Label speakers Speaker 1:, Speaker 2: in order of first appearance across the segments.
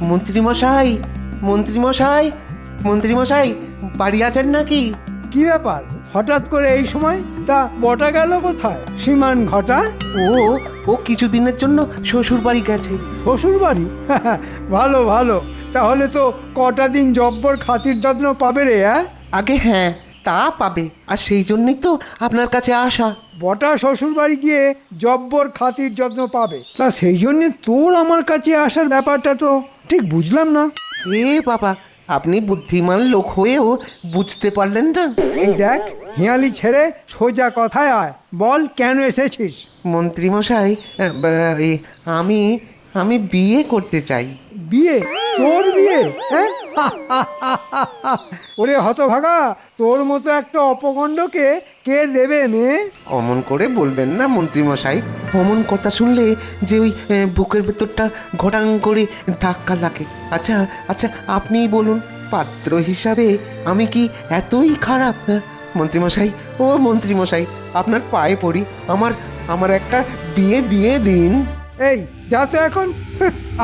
Speaker 1: মন্ত্রীমশাই, মন্ত্রীমশাই, মন্ত্রীমশাই, বাড়ি আছেন নাকি?
Speaker 2: কি ব্যাপার হঠাৎ করে এই সময়? তা বটা গেল কোথায়? সীমান ঘটা?
Speaker 1: ও ও কিছুদিনের জন্য শ্বশুর বাড়ি গেছে।
Speaker 2: শ্বশুর বাড়ি? ভালো ভালো, তাহলে তো কটা দিন জব্বর খাতির যত্ন পাবে রে।
Speaker 1: আগে হ্যাঁ, তা পাবে, আর সেই জন্যই তো আপনার কাছে আসা।
Speaker 2: বটা শ্বশুর বাড়ি গিয়ে জব্বর খাতির যত্ন পাবে, তা সেই জন্যে তোর আমার কাছে আসার ব্যাপারটা তো ঠিক বুঝলাম না।
Speaker 1: এ বাবা, আপনি বুদ্ধিমান লোক হয়েও বুঝতে পারলেন না?
Speaker 2: এই দেখ, হিয়ালি ছেড়ে সোজা কথায় আয়, বল কেন এসেছিস?
Speaker 1: মন্ত্রীমশাই, আমি আমি বিয়ে করতে চাই।
Speaker 2: বিয়ে? তোর বিয়ে? হ্যাঁ? ওরে হতভাগা, তোর মতো একটা অপকণ্ডকে কে দেবে মেয়ে?
Speaker 1: অমন করে বলবেন না মন্ত্রীমশাই। অমন কথা শুনলে যে ওই বুকের ভেতরটা ঘটাং করে ধাক্কা লাগে। আচ্ছা আচ্ছা, আপনিই বলুন, পাত্র হিসাবে আমি কি এতই খারাপ? মন্ত্রীমশাই, ও মন্ত্রীমশাই, আপনার পায়ে পড়ি, আমার আমার একটা বিয়ে দিয়ে দিন।
Speaker 2: এই যা তো এখন,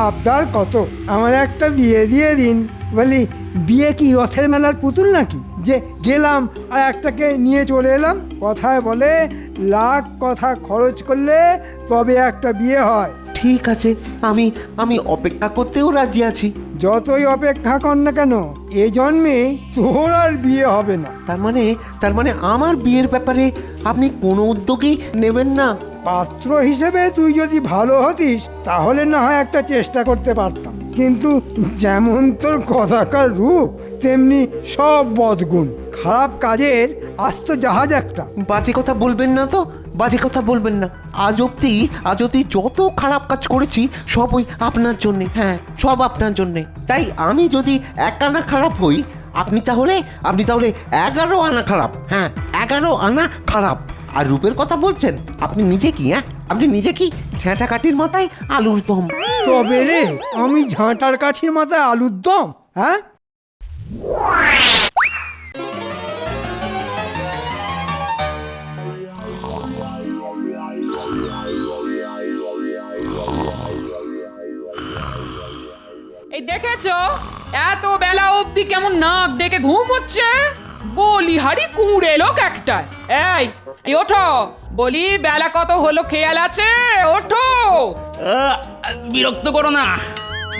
Speaker 2: আবদার কত, আমার একটা বিয়ে দিয়ে দিন বলি? বিয়ে কি রথের মেলার পুতুল নাকি যে গেলাম আর একটাকে নিয়ে চলে এলাম? কথায় বলে লাখ কথা খরচ করলে তবে একটা বিয়ে হয়।
Speaker 1: ঠিক আছে, আমি আমি অপেক্ষা করতেও রাজি আছি।
Speaker 2: যতই অপেক্ষা কর না কেন, এ জন্মে তোর আর বিয়ে হবে না।
Speaker 1: তার মানে আমার বিয়ের ব্যাপারে আপনি কোনো উদ্যোগই নেবেন না?
Speaker 2: পাত্র হিসেবে তুই যদি ভালো হতিস তাহলে না হয় একটা চেষ্টা করতে পারতাম, কিন্তু যেমন তোর কথাকার রূপ তেমনি সব বদগুণ, খারাপ কাজের আস্ত জাহাজ একটা।
Speaker 1: বাজে কথা বলবেন না তো, বাজে কথা বলবেন না। আজ অব্দি যত খারাপ কাজ করেছি সব ওই আপনার জন্যে। হ্যাঁ, সব আপনার জন্যে। তাই আমি যদি 1 আনা খারাপ হই, আপনি তাহলে 11 আনা খারাপ। হ্যাঁ, 11 আনা খারাপ। আর রূপের কথা বলছেন, আপনি নিজে কি? আপনি নিজে কি ঝ্যাঁটা কাঠির মাথায় আলুর দম?
Speaker 2: তবে রে, আমি ঝাঁটার কাঠির মাথায় আলুর দম? হ্যাঁ,
Speaker 3: এই দেখেছো, এত বেলা অবধি কেমন নাক ডেকে ঘুম হচ্ছে? বলিহারি কুঁড়ে লোক একটা। এই এই ওঠো, বলি বেলা কত হলো খেয়াল আছে? ওঠো।
Speaker 4: বিরক্ত করো না,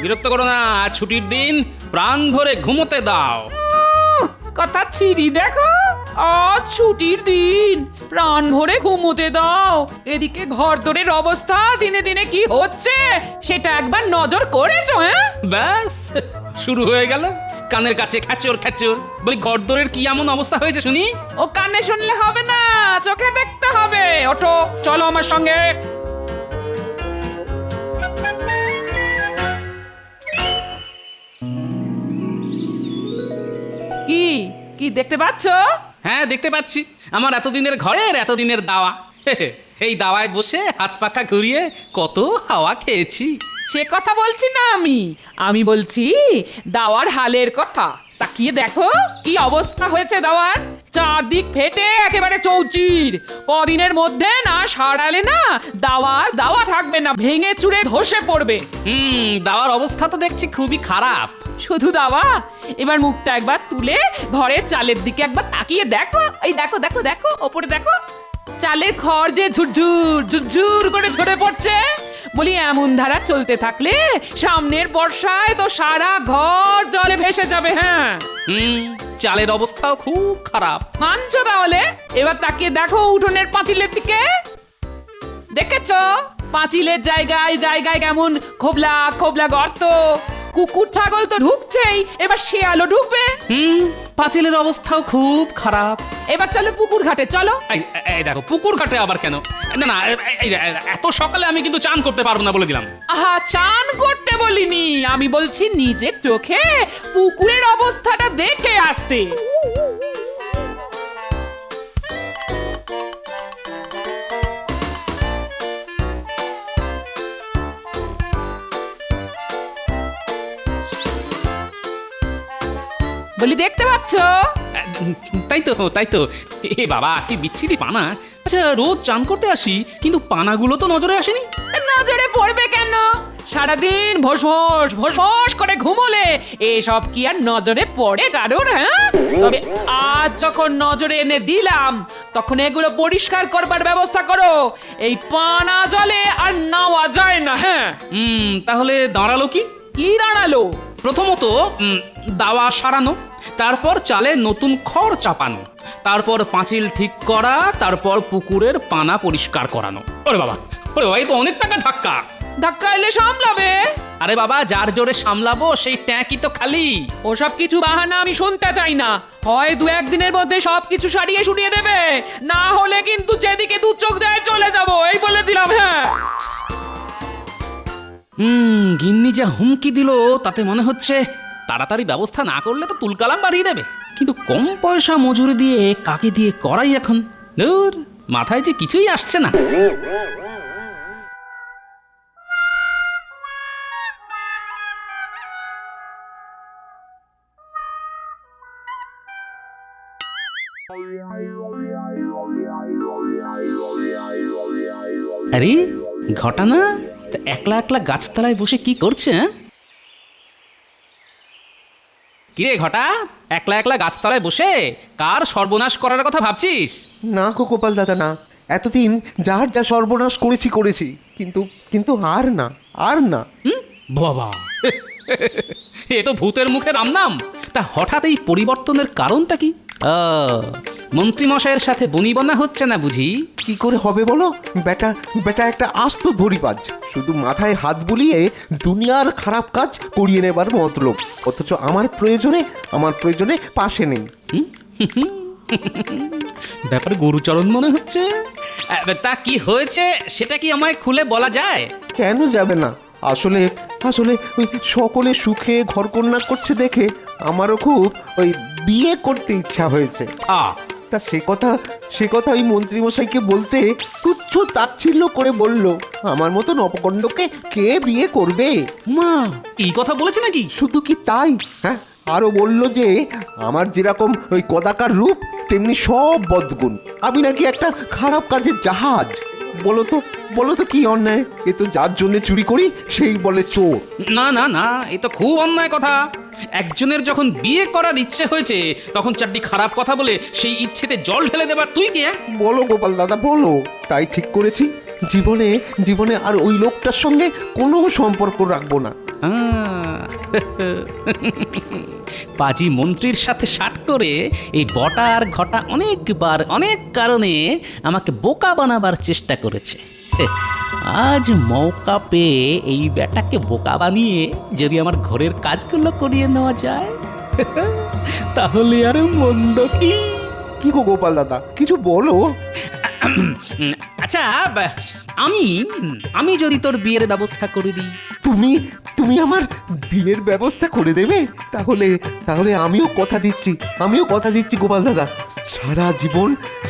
Speaker 4: বিরক্ত করো না, ছুটির দিন, প্রাণ ভরে ঘুমোতে দাও।
Speaker 3: কথা ছিড়ি দেখো, আজ ছুটির দিন, প্রাণ ভরে ঘুমোতে দাও। এদিকে ঘর দরের অবস্থা দিনে দিনে কি হচ্ছে সেটা একবার নজর করেছো?
Speaker 4: ব্যাস শুরু হয়ে গেল কানের কাছে খ্যাচর খ্যাচর। বলি ঘরদোরের কি এমন অবস্থা হয়েছে শুনি?
Speaker 3: ও কানে শুনলে হবে না, চোখে দেখতে হবে। ওঠো, চলো আমার সঙ্গে। কি কি দেখতে পাচ্ছ?
Speaker 4: হ্যাঁ, দেখতে পাচ্ছি। আমার এতদিনের ঘরের এতদিনের দাওয়া। এই দাওয়ায় বসে হাত পাখা ঘুরিয়ে কত হাওয়া খেয়েছি।
Speaker 3: সে কথা বলছি না আমি বলছি দাওয়ার হালের কথা। তাকিয়ে দেখো কি অবস্থা হয়েছে দাওয়ার, চারদিক ফেটে একেবারে চৌচির। কদিনের মধ্যে না সারালে না দাওয়া থাকবে না, ভেঙে চুরে ধসে পড়বে।
Speaker 4: দাওয়ার অবস্থা তো দেখছি খুবই খারাপ।
Speaker 3: শুধু দাওয়া, এবার মুখটা একবার তুলে ঘরের চালের দিকে একবার তাকিয়ে দেখো। এই দেখো দেখো দেখো, ওপরে দেখো, চালের খড় যে ঝুরঝুর ঝুরঝুর করে ঝরে পড়ছে। বলি এমন ধারা চলতে থাকলে সামনের বর্ষায় তো সারা ঘর জলে ভেসে যাবে। হ্যাঁ,
Speaker 4: চালের অবস্থাও খুব খারাপ।
Speaker 3: মানছো তাহলে? এবার তাকিয়ে দেখো উঠোনের পাঁচিলের দিকে। দেখেছো পাঁচিলের জায়গায় জায়গায় কেমন খোবলা খোবলা গর্ত? কুকুর ছাগল তো ঢুকছেই, এবার শিয়ালও ঢুকবে।
Speaker 4: পাঁচিলের অবস্থাও খুব খারাপ।
Speaker 3: এবার চলো পুকুর ঘাটে, চলো।
Speaker 4: এই দেখো, পুকুর ঘাটে আবার কেন? না না, এত সকালে আমি কিন্তু চান করতে পারবো না বলে দিলাম।
Speaker 3: আহা, চান করতে বলিনি, আমি বলছি নিজের চোখে পুকুরের অবস্থাটা দেখে আসতে। বলি দেখতে পাচ্ছ?
Speaker 4: তাই তো। এ বাবা, কি বিচ্ছিরি পানা। আচ্ছা, রোজ চান করতে আসি, কিন্তু পানাগুলো তো নজরে আসেনি।
Speaker 3: নজরে পড়বে কেন? সারাদিন ভোস ভোস ভোস ভোস করে ঘুমোলে এসব কি আর নজরে পড়ে কারোর? হ্যাঁ, তবে আজ যখন নজরে এনে দিলাম তখন এগুলো পরিষ্কার করবার ব্যবস্থা করো। এই পানা জলে আর নাওয়া যায় না। হ্যাঁ,
Speaker 4: তাহলে দাঁড়ালো কি?
Speaker 3: কি দাঁড়ালো?
Speaker 4: প্রথমত দাওয়া সারানো, তারপর চালে নতুন খড় চাপানো, তারপর পাঁচিল ঠিক করা, তারপর পুকুরের পানা পরিষ্কার করানো। ওরে বাবা, এই তো অনেক টাকা ধাক্কা।
Speaker 3: ধাক্কা এলে সামলাবে।
Speaker 4: আরে বাবা, যার জোরে সামলাবো সেই ট্যাঁকই তো খালি।
Speaker 3: ওসব কিছু বাহানা আমি শুনতে চাই না। হয় দু একদিনের মধ্যে সবকিছু সারিয়ে সুরিয়ে দেবে, না হলে কিন্তু যেদিকে দু চোখ যায় চলে যাব, এই বলে দিলাম। হ্যাঁ,
Speaker 4: গিন্নি যা হুমকি দিল তাতে মনে হচ্ছে তাড়াতাড়ি ব্যবস্থা না করলে তো তুলকালাম বাড়িয়ে দেবে। কিন্তু কম পয়সা মজুরি দিয়ে কাকে দিয়ে করাই এখন? ধুর, মাথায় যে কিছুই আসছে না। আরে ঘটনা তা একলা একলা গাছতলায় বসে কি করছে? কিরে ঘটা, একলা একলা গাছতলায় বসে কার সর্বনাশ করার কথা ভাবছিস?
Speaker 1: না গো গোপাল দাদা, না। এতদিন যার যা সর্বনাশ করেছি, কিন্তু কিন্তু আর না।
Speaker 4: বাবা, এ তো ভূতের মুখে রাম নাম। তা হঠাৎ এই পরিবর্তনের কারণটা কি? মন্ত্রীমশাইয়ের সাথে বনিবনা হচ্ছে না বুঝি?
Speaker 1: কি করে হবে বলো? বেটা একটা আস্ত ধরিবাজ, শুধু মাথায় হাত বুলিয়ে দুনিয়ার খারাপ কাজ করিয়ে নেবার মতলব, অথচ আমার প্রয়োজনে পাশে নেই।
Speaker 4: ব্যাপারে গরুচরণ মনে হচ্ছে। তা কি হয়েছে সেটা কি আমায় খুলে বলা যায়?
Speaker 1: কেন যাবে না? আসলে ওই সকলে সুখে ঘরকন্যা করছে দেখে আমারও খুব ওই বিয়ে করতে ইচ্ছা হয়েছে। তা সে কথা ওই মন্ত্রীমশাইকে বলতে তুচ্ছ তাচ্ছিল্য করে বলল, আমার মতন অপকণ্ডকে কে বিয়ে করবে?
Speaker 4: মা, এই কথা বলেছে নাকি? শুধু
Speaker 1: শুধু কি তাই, হ্যাঁ, আরো বলল যে আমার যেরকম ওই কদাকার রূপ তেমনি সব বদগুণ, আমি নাকি একটা খারাপ কাজের জাহাজ। বলো তো কি অন্যায়? এ তো যার জন্য চুরি করি সেই বলে চোর।
Speaker 4: না, এ তো খুব অন্যায় কথা। একজনের যখন বিয়ে করার ইচ্ছে হয়েছে তখন চারটি খারাপ কথা বলে সেই ইচ্ছেতে জল ঢেলে দেবার তুই কে?
Speaker 1: বলো গোপাল দাদা, বলো। তাই ঠিক করেছি, জীবনে আর ওই লোকটার সঙ্গে কোনো সম্পর্ক রাখবো না।
Speaker 4: পাজি মন্ত্রীর সাথে শাট করে এই বটা আর ঘটা অনেকবার অনেক কারণে আমাকে বোকা বানাবার চেষ্টা করেছে। আজ মৌকা পেয়ে এই বেটাকে বোকা বানিয়ে যদি আমার ঘরের কাজগুলো করিয়ে নেওয়া যায় তাহলে আর মন্দ কি?
Speaker 1: কি গো গোপাল দাদা, কিছু বলো।
Speaker 4: আচ্ছা, আমি যদি তোর বিয়ের ব্যবস্থা করে দিই?
Speaker 1: তুমি আমার বিয়ের ব্যবস্থা করে দেবে? তাহলে আমিও কথা দিচ্ছি গোপাল দাদা,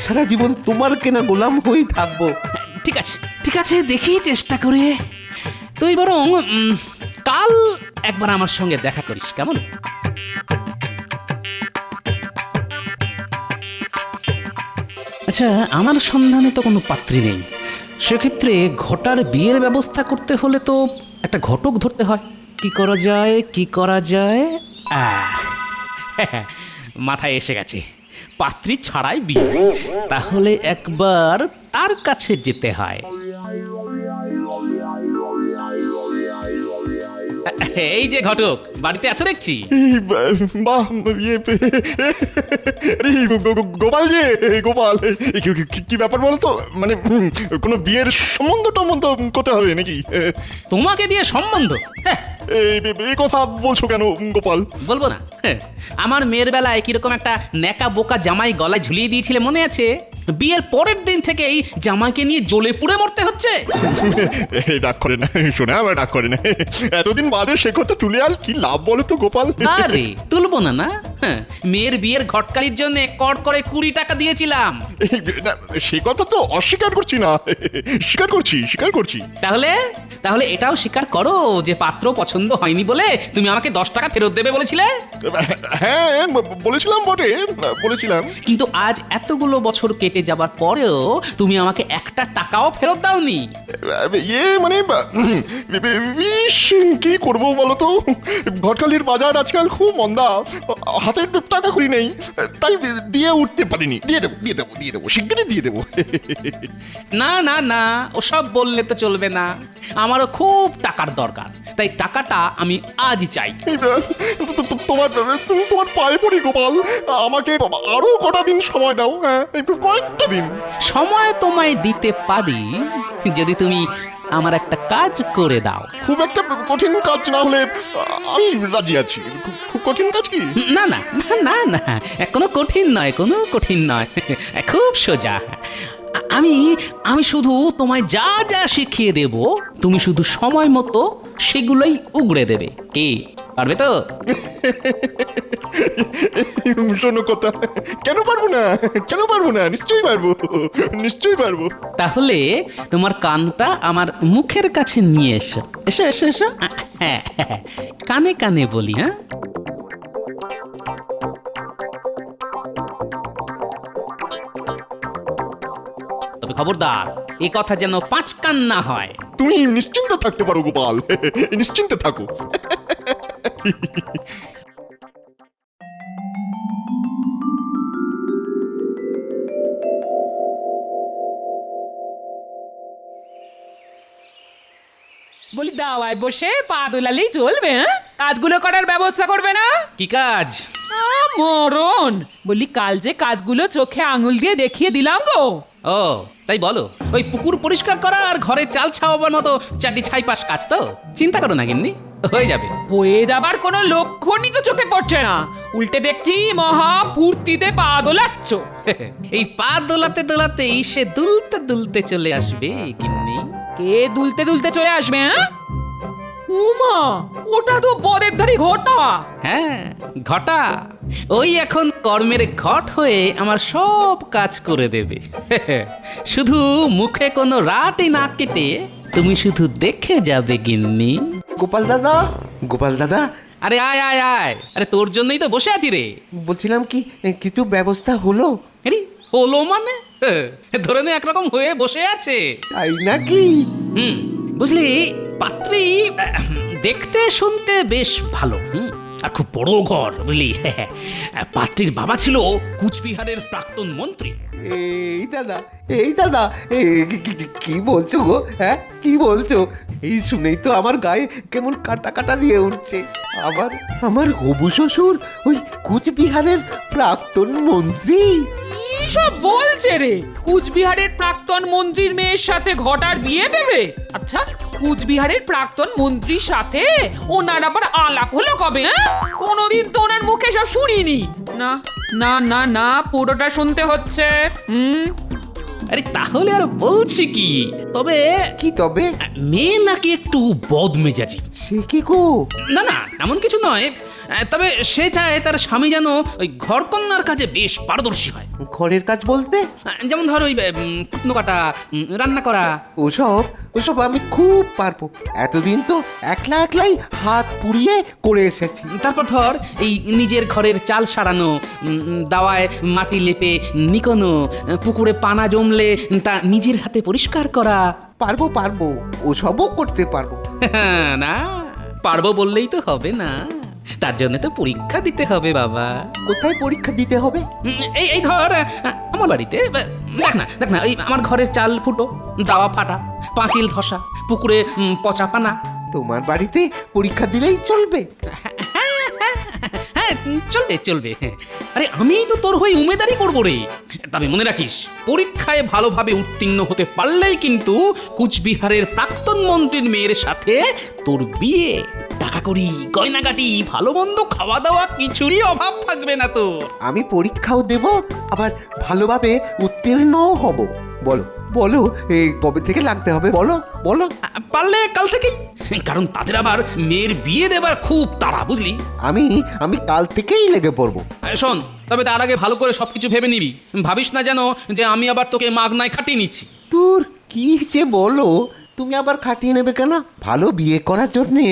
Speaker 1: সারা জীবন তোমার কেনা গোলাম হয়ে থাকবো।
Speaker 4: ঠিক আছে, দেখি চেষ্টা করে। তুই বরং কাল একবার আমার সঙ্গে দেখা করিস, কেমন? আচ্ছা, আমার সন্ধানে তো কোনো পাত্রী নেই। সেক্ষেত্রে ঘটার বিয়ের ব্যবস্থা করতে হলে তো একটা ঘটক ধরতে হয়। কি করা যায়? মাথায় এসে গেছে, পাত্রী ছাড়াই বিয়ে। তাহলে একবার তার কাছে যেতে হয়। এই যে ঘটক, বাড়িতে আছো দেখছি।
Speaker 5: বাহ, গোপাল যে গোপাল, কি ব্যাপার বলো তো? মানে কোনো বিয়ের সম্বন্ধ করতে হবে নাকি?
Speaker 4: তোমাকে দিয়ে সম্বন্ধ?
Speaker 5: এই কথা বলছো কেন গোপাল?
Speaker 4: বলবো না? আমার মেয়ের বেলায় কিরকম একটা ন্যাকা বোকা জামাই গলায় ঝুলিয়ে দিয়েছিলে মনে আছে? বিয়ের পরের দিন থেকেই জামাইকে নিয়ে জ্বলে পুড়ে মরতে হচ্ছে।
Speaker 5: ডাক করে না, শোনা আবার ডাক করে না। এতদিন বাদে সে কথা তুলে আর কি লাভ বলো তো গোপাল?
Speaker 4: আরে তুলবো না, হ্যাঁ, মেয়ের বিয়ের ঘটকালির জন্য কড় করে 20 টাকা দিয়েছিলাম।
Speaker 5: এই, না, সে কথা তো অস্বীকার করছি না, স্বীকার করছি।
Speaker 4: তাহলে তাহলে এটাও স্বীকার করো যে পাত্র পছন্দ হয়নি বলে তুমি আমাকে 10 টাকা ফেরত দেবে বলেছিলে।
Speaker 5: হ্যাঁ, বলেছিলাম বটে, বলেছিলাম।
Speaker 4: কিন্তু আজ এতগুলো বছর কেটে যাবার পরেও তুমি আমাকে একটা টাকাও ফেরত দাওনি।
Speaker 5: মানে ইস, কি করবো বলো তো, ঘটকালির বাজার আজকাল খুব মন্দা, হাতে টাকা করি নেই, তাই দিয়ে উঠতে পারিনি। দিয়ে দেবো শিগগিরই দিয়ে দেবো।
Speaker 4: না না না, ওসব বললে তো চলবে না, আমারও খুব টাকার দরকার, তাই টাকাটা আমি আজই চাই।
Speaker 5: তোমার পায়ে পড়ি গোপাল, আমাকে আরো কটা দিন সময় দাও। হ্যাঁ, কয়েকটা দিন
Speaker 4: সময় তোমায় দিতে পারি যদি তুমি আমার একটা কাজ করে দাও।
Speaker 5: খুব একটা কঠিন কাজ না হলে আমি রাজি আছি। খুব কঠিন কাজ কি?
Speaker 4: না না না না না, কোনো কঠিন নয়, খুব সোজা। আমি আমি শুধু তোমায় যা যা শিখিয়ে দেব, তুমি শুধু সময় মতো সেগুলোই উগড়ে দেবে। কি পারবে তো?
Speaker 5: শোনো কথা, কেন পারবো না, নিশ্চয়ই পারবো।
Speaker 4: তাহলে তোমার কানটা আমার মুখের কাছে নিয়ে এসো। এসো এসো এসো। হ্যাঁ হ্যাঁ, কানে কানে বলি। হ্যাঁ, তবে খবরদার, এ কথা যেন 5 কান না হয়।
Speaker 5: তুমি নিশ্চিন্ত থাকতে পারো গোপাল, নিশ্চিন্তে থাকো।
Speaker 3: বলি দাওয়ায় বসে পা দোলালেই চলবে? হ্যাঁ, কাজগুলো করার ব্যবস্থা করবে না?
Speaker 4: কি কাজ?
Speaker 3: মরণ! বলি কাল যে কাজগুলো চোখে আঙুল দিয়ে দেখিয়ে দিলাম গো।
Speaker 4: ও তাই বলো, ওই পুকুর পরিষ্কার করা আর ঘরে চাল ছাওয়াবার মতো চারটি ছাইপাশ কাজ তো? চিন্তা করো না গিন্নি, হয়ে যাবে।
Speaker 3: হয়ে যাবার কোনো লক্ষণই তো চোখে পড়ছে না, উল্টে দেখছি মহা ফুর্তিতে পা দোলাচ্ছ।
Speaker 4: এই পা দোলাতে দোলাতেই সে দুলতে দুলতে চলে আসবে গিন্নি।
Speaker 3: কে দুলতে দুলতে চলে আসবে? হ্যাঁ, উমা, ওটা তো বদের ধারি ঘটা।
Speaker 4: হ্যাঁ, ঘটা ওই এখন কর্মের ঘট হয়ে আমার সব কাজ করে দেবে। শুধু মুখে কোনো রাটই না কেটে তুমি শুধু দেখে যাবে গিন্নি।
Speaker 1: গোপাল দাদা,
Speaker 4: আরে আয় আয় আয়, আরে তোর জন্যই তো বসে আছি রে।
Speaker 1: বলছিলাম কি কিছু ব্যবস্থা হলো?
Speaker 4: আরে হলো মানে? ধরে নে একরকম হয়ে বসে আছে।
Speaker 1: তাই নাকি?
Speaker 4: বুঝলি, পাত্রী দেখতে শুনতে বেশ ভালো, আর খুব বড় ঘর, বুঝলি। পাত্রীর বাবা ছিল কুচবিহারের প্রাক্তন মন্ত্রী।
Speaker 1: এই দাদা কি বলছো গো? হ্যাঁ, কি বলছো? এই শুনেই তো আমার গায়ে কেমন কাটা কাটা দিয়ে উঠছে। আমার হবু শ্বশুর ওই কুচবিহারের প্রাক্তন মন্ত্রী?
Speaker 3: কি সব বলছে রে? কুচবিহারের প্রাক্তন মন্ত্রীর মেয়ের সাথে ঘটার বিয়ে দেবে? আচ্ছা, কুচবিহারের প্রাক্তন মন্ত্রীর সাথে ওনার আবার আলাপ হলো কবে? হ্যাঁ, কোনোদিন তো ওনার মুখে সব শুনিনি। না না না না, পুরোটা শুনতে হচ্ছে।
Speaker 4: আরে তাহলে আর বলছি কি, তবে মেয়ে নাকি একটু বদমেজাজি।
Speaker 1: সে কি গো?
Speaker 4: না না, এমন কিছু নয়, তবে সে চায় তার স্বামী যেন ওই ঘরকন্যার কাজে বেশ পারদর্শী হয়।
Speaker 1: ঘরের কাজ বলতে?
Speaker 4: যেমন ধর ওই কুটনো কাটা, রান্না করা।
Speaker 1: ওসব আমি খুব পারবো। এতদিন তো একলাই হাত পুড়িয়ে করে এসেছি।
Speaker 4: তারপর ধর এই নিজের ঘরের চাল সারানো, দাওয়ায় মাটি লেপে নিকোনো, পুকুরে পানা জমলে তা নিজের হাতে পরিষ্কার করা।
Speaker 1: পারবো, ওসবও করতে পারবো।
Speaker 4: না, পারবো বললেই তো হবে না, তার জন্য তো পরীক্ষা দিতে হবে বাবা।
Speaker 1: কোথায় পরীক্ষা দিতে হবে?
Speaker 4: এই ধর আমার বাড়িতে, দেখ না, এই আমার ঘরের চাল ফুটো, দাওয়া ফাটা, পাঁচিল ধসা, পুকুরে পচা পানা।
Speaker 1: তোমার বাড়িতে পরীক্ষা দিলেই চলবে?
Speaker 4: হ্যাঁ, চলবে। আরে আমি তো তোর হয়ে উমেদারি করবো রে। তবে মনে রাখিস, পরীক্ষায় ভালোভাবে উত্তীর্ণ হতে পারলেই কিন্তু কুচবিহারের প্রাক্তন মন্ত্রীর মেয়ের সাথে তোর বিয়ে। টাকা করি, গয়নাগাটি, ভালো মন্দ, খাওয়া দাওয়া কিছুরই অভাব থাকবে না তোর।
Speaker 1: আমি পরীক্ষাও দেব, আবার ভালোভাবে উত্তীর্ণও হব। বলো কবে থেকে লাগতে হবে? বলো।
Speaker 4: পারলে কাল থেকেই, কারণ তাদের আবার মেয়ের বিয়ে দেবার খুব তাড়া, বুঝলি?
Speaker 1: আমি আমি কাল থেকেই লেগে পড়বো।
Speaker 4: শোন, তবে তার আগে ভালো করে সবকিছু ভেবে নিবি। ভাবিস না যেন যে আমি আবার তোকে মাগনায় খাটিয়ে নিচ্ছি।
Speaker 1: তোর কি যে বলো, তুমি আবার খাটিয়ে নেবে কেন? ভালো বিয়ে করার জন্যে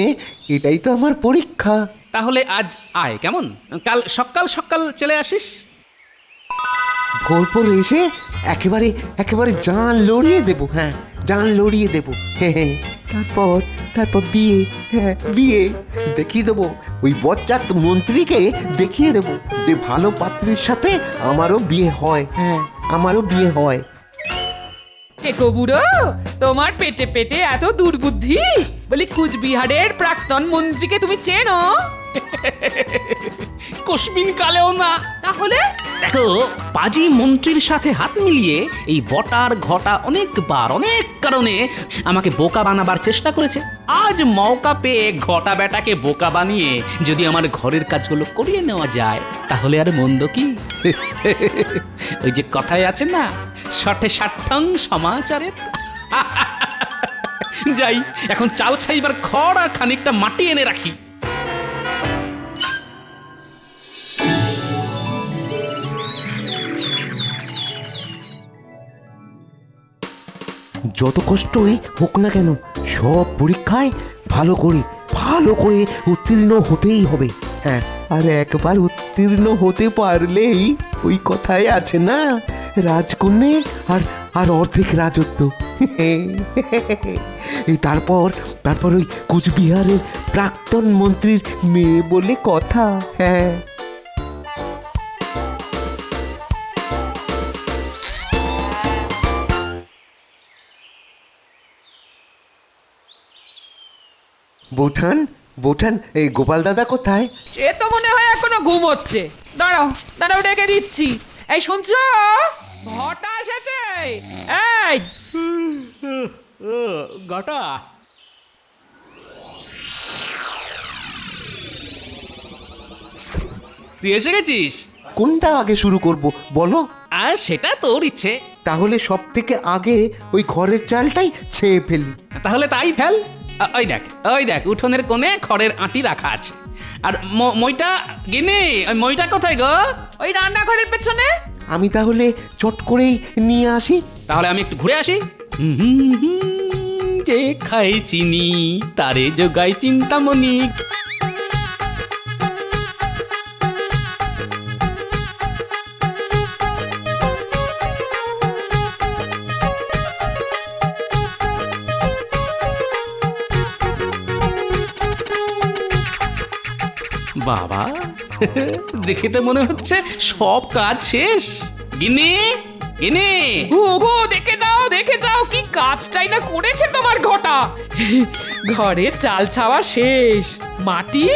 Speaker 1: এটাই তো আমার পরীক্ষা।
Speaker 4: তাহলে আজ আয়, কেমন? কাল সকাল সকাল চলে আসিস।
Speaker 1: ভোর এসে একেবারে একেবারে জান লড়িয়ে দেবো। হ্যাঁ, জান লড়িয়ে দেবো। হ্যাঁ, তারপর তারপর বিয়ে। হ্যাঁ, বিয়ে দেখিয়ে দেবো। ওই বজ্জাত মন্ত্রীকে দেখিয়ে দেবো যে ভালো পাত্রীর সাথে আমারও বিয়ে হয়। হ্যাঁ, আমারও বিয়ে হয়।
Speaker 3: টেকো বুড়ো, তোমার পেটে পেটে এত দুর্বুদ্ধি? বলি কুচবিহারের প্রাক্তন মন্ত্রীকে তুমি চেনো?
Speaker 4: কসমিন কালেও না।
Speaker 3: তাহলে
Speaker 4: দেখো, পাজি মন্ত্রীর সাথে হাত মিলিয়ে এই বটার ঘটা অনেকবার অনেক কারণে আমাকে বোকা বানাবার চেষ্টা করেছে। আজ মৌকা পেয়ে ঘটা বেটাকে বোকা বানিয়ে যদি আমার ঘরের কাজগুলো করিয়ে নেওয়া যায়, তাহলে আর মন্দ কি? ওই যে কথায় আছে না, শঠে ষাট্ঠং সমাচারে। যাই, এখন চাল ছাইবার খড় আর খানিকটা মাটি এনে রাখি।
Speaker 1: যত কষ্টই হোক না কেন, সব পরীক্ষায় ভালো করে উত্তীর্ণ হতেই হবে। হ্যাঁ, আর একবার উত্তীর্ণ হতে পারলেই ওই কথায় আছে না, রাজকন্যে আর আর অর্ধেক রাজত্ব। এই তারপর তারপর ওই কুচবিহারের প্রাক্তন মন্ত্রীর মেয়ে বলে কথা। হ্যাঁ, বৌঠান এই গোপাল দাদা কোথায়?
Speaker 3: এ তো মনে হয় এখনো ঘুমোচ্ছে। দাঁড়াও দাঁড়াও, ডেকে দিচ্ছি। এই শুনছো, ঘটা এসেছে। এই
Speaker 4: ঘটা, তুই এসে গেছিস?
Speaker 1: কোনটা আগে শুরু করব বলো?
Speaker 4: আর সেটা তোর ইচ্ছে।
Speaker 1: তাহলে সব থেকে আগে ওই ঘরের চালটাই ছেয়ে ফেলি।
Speaker 4: তাহলে তাই ফেল। ওই দেখ উঠোনের কোণে খড়ের আঁটি রাখা আছে। আর মইটা গিনি, ওই মইটা কোথায় গো?
Speaker 3: ওই রান্নাঘরের পেছনে।
Speaker 1: আমি তাহলে চট করেই নিয়ে আসি।
Speaker 4: তাহলে আমি একটু ঘুরে আসি। যে খাই চিনি তারে যোগাই চিন্তামণি। বাবা, দেখে তো মনে হচ্ছে সব কাজ শেষ। গিন্নি, গিন্নি,
Speaker 3: গো দেখে যাও কি কাজটাই না করেছে তোমার ঘটা। ঘরে চাল ছাওয়া শেষ, মাটি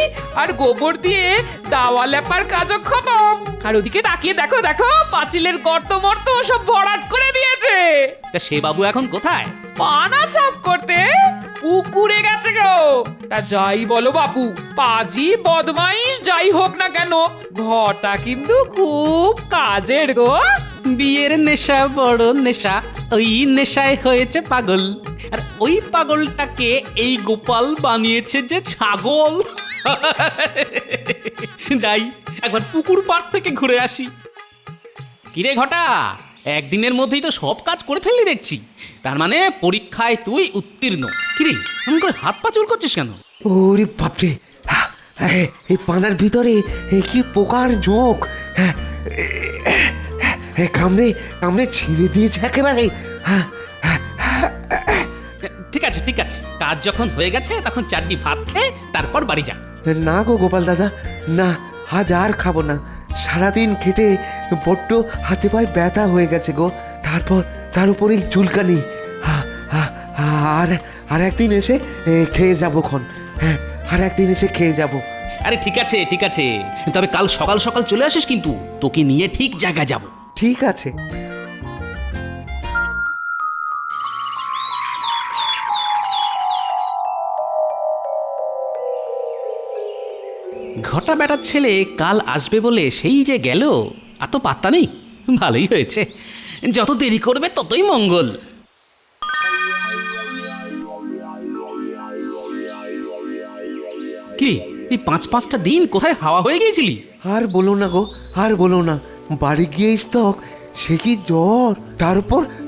Speaker 3: আর গোবর দিয়ে দাওয়া লেপার কাজও খতম। আর ওদিকে তাকিয়ে দেখো পাঁচিলের গর্ত মর্ত সব ভরাট করে দিয়েছে।
Speaker 4: তা সে বাবু এখন কোথায়?
Speaker 3: পানা সাফ করতে পুকুরে গেছে গো। তা যাই বলো বাবু, পাজি বদমাইশ যাই হোক না কেন, ঘটা কিন্তু খুব কাজের গো।
Speaker 4: বিয়ের নেশা বড় নেশা, ওই নেশায় হয়েছে পাগল। আর ওই পাগলটাকে এই গোপাল বানিয়েছে যে ছাগল। যাই, একবার পুকুর পাড় থেকে ঘুরে আসি। কিরে ঘটা, একদিনের মধ্যেই তো সব কাজ করে ফেললি দেখছি। তার মানে পরীক্ষায় তুই উত্তীর্ণ। কিরে, এমন করে হাত পা চুল করছিস কেন?
Speaker 1: ওরে বাপরে, এই পানার ভিতরে কি পোকার ঝোঁক! কামড়ে ছিঁড়ে দিয়েছে একেবারে।
Speaker 4: ঠিক আছে, কাজ যখন হয়ে গেছে তখন চারটি ভাত খেয়ে তারপর বাড়ি যা।
Speaker 1: না গো গোপাল দাদা, না, আজ আর খাবো না। সারাদিন খেটে বড্ড হাতে পায়ে ব্যথা হয়ে গেছে গো। তারপর তার উপরে চুলকানি। আর একদিন এসে খেয়ে যাবো খন। হ্যাঁ, আর একদিন এসে খেয়ে যাবো।
Speaker 4: আরে ঠিক আছে, তবে কাল সকাল সকাল চলে আসিস কিন্তু, তোকে নিয়ে ঠিক জায়গায় যাব।
Speaker 1: ঠিক আছে।
Speaker 4: ঘটা বেটার ছেলে কাল আসবে বলে সেই যে গেল, আর তো পাত্তা নেই। ভালোই হয়েছে, যত দেরি করবে ততই মঙ্গল। কি এই 5-5টা দিন কোথায় হাওয়া হয়ে গিয়েছিলি?
Speaker 1: আর বলো না গো, আর বলো না। বাড়ি গিয়ে স্তক সে কি জ্বর,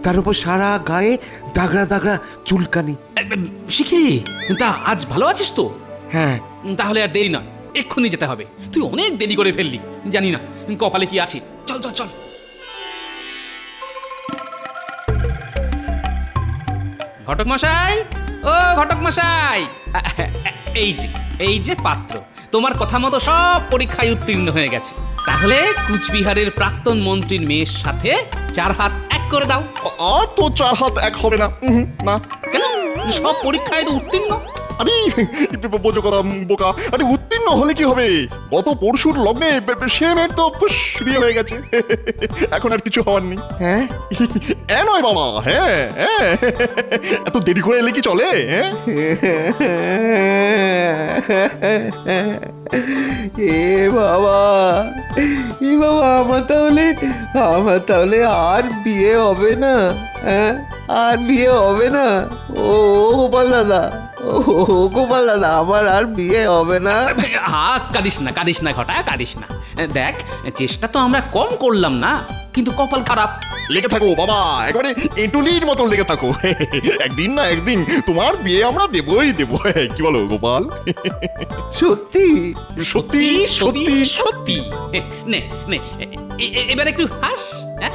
Speaker 1: তার উপর সারা গায়ে দাগড়া দাগড়া চুলকানি।
Speaker 4: শিখি, তা আজ ভালো আছিস তো?
Speaker 1: হ্যাঁ।
Speaker 4: তাহলে আর দেরি নয়, এক্ষুনি যেতে হবে। তুই অনেক দেরি করে ফেললি, জানি না কপালে কি আছে। চল চল চল। ঘটক মশাই, ও ঘটক মশাই, এই যে পাত্র, তোমার কথা মতো সব পরীক্ষায় উত্তীর্ণ হয়ে গেছে। তাহলে কুচবিহারের প্রাক্তন মন্ত্রীর মেয়ের সাথে 4 হাত এক করে দাও।
Speaker 5: আর তো 4 হাত এক হবে না। না।
Speaker 4: কেন? সব পরীক্ষায় তো উত্তীর্ণ।
Speaker 5: আরে বোঝো কথা বোকা, আরে উত্তীর্ণ হলে কি হবে? গত পরশুর লগ্নে সে মেয়ের তো বিয়ে হয়ে গেছে। এখন আর কিছু হওয়ার নেই।
Speaker 1: হ্যাঁ।
Speaker 5: নয় বাবা, হ্যাঁ হ্যাঁ, এত দেরি করে এলে কি চলে? হ্যাঁ,
Speaker 1: এ বাবা, আমার তাহলে আর বিয়ে হবে না? হ্যাঁ, আর বিয়ে হবে না? ও গোপাল দাদা, আমার আর বিয়ে হবে না।
Speaker 4: কাঁদিস না ঘটা, কাঁদিস না। দেখ, চেষ্টা তো আমরা কম করলাম না, কিন্তু কপাল খারাপ।
Speaker 5: লেগে থাকো বাবা, একেবারে এঁটুলির মতো লেগে থাকো। একদিন না একদিন তোমার বিয়ে আমরা দেবই দেবো। কি বলো গোপাল?
Speaker 1: সত্যি?
Speaker 5: সত্যি সত্যি
Speaker 4: সত্যি। নে নে, এবার একটু হাস। হ্যাঁ?